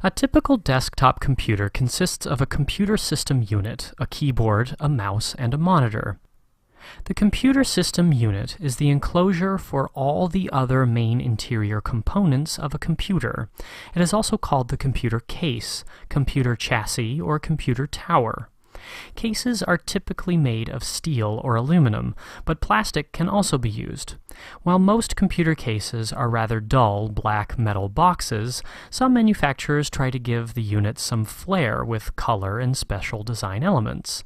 A typical desktop computer consists of a computer system unit, a keyboard, a mouse, and a monitor. The computer system unit is the enclosure for all the other main interior components of a computer. It is also called the computer case, computer chassis, or computer tower. Cases are typically made of steel or aluminum, but plastic can also be used. While most computer cases are rather dull black metal boxes, some manufacturers try to give the unit some flair with color and special design elements.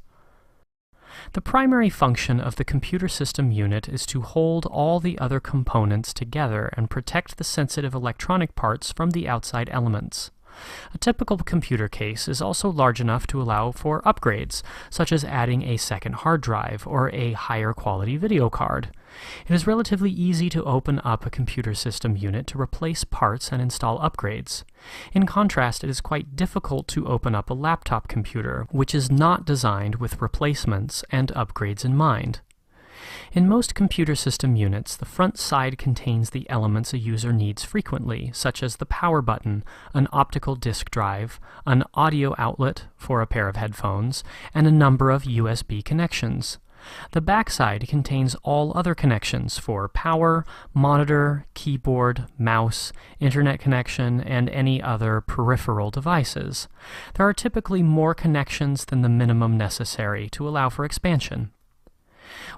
The primary function of the computer system unit is to hold all the other components together and protect the sensitive electronic parts from the outside elements. A typical computer case is also large enough to allow for upgrades, such as adding a second hard drive or a higher quality video card. It is relatively easy to open up a computer system unit to replace parts and install upgrades. In contrast, it is quite difficult to open up a laptop computer, which is not designed with replacements and upgrades in mind. In most computer system units, the front side contains the elements a user needs frequently, such as the power button, an optical disk drive, an audio outlet for a pair of headphones, and a number of USB connections. The backside contains all other connections for power, monitor, keyboard, mouse, internet connection, and any other peripheral devices. There are typically more connections than the minimum necessary to allow for expansion.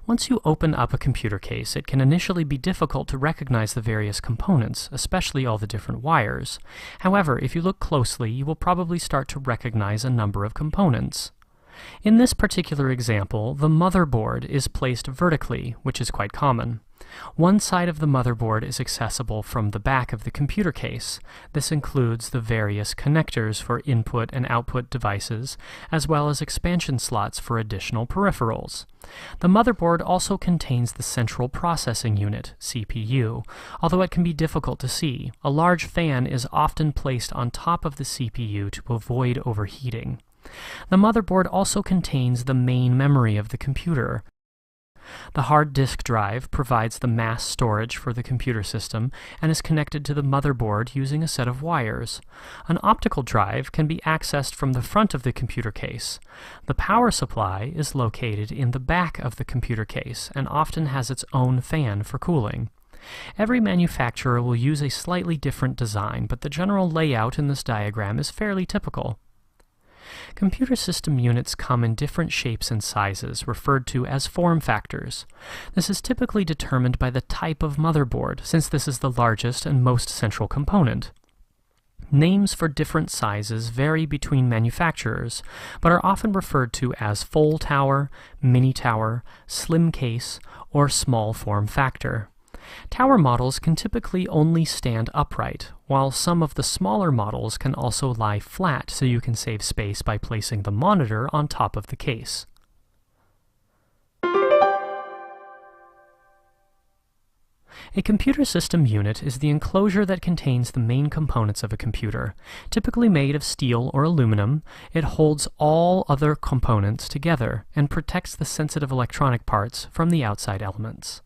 Once you open up a computer case, it can initially be difficult to recognize the various components, especially all the different wires. However, if you look closely, you will probably start to recognize a number of components. In this particular example, the motherboard is placed vertically, which is quite common. One side of the motherboard is accessible from the back of the computer case. This includes the various connectors for input and output devices, as well as expansion slots for additional peripherals. The motherboard also contains the central processing unit, CPU. Although it can be difficult to see, a large fan is often placed on top of the CPU to avoid overheating. The motherboard also contains the main memory of the computer. The hard disk drive provides the mass storage for the computer system and is connected to the motherboard using a set of wires. An optical drive can be accessed from the front of the computer case. The power supply is located in the back of the computer case and often has its own fan for cooling. Every manufacturer will use a slightly different design, but the general layout in this diagram is fairly typical. Computer system units come in different shapes and sizes, referred to as form factors. This is typically determined by the type of motherboard, since this is the largest and most central component. Names for different sizes vary between manufacturers, but are often referred to as full tower, mini tower, slim case, or small form factor. Tower models can typically only stand upright, while some of the smaller models can also lie flat so you can save space by placing the monitor on top of the case. A computer system unit is the enclosure that contains the main components of a computer. Typically made of steel or aluminum, it holds all other components together and protects the sensitive electronic parts from the outside elements.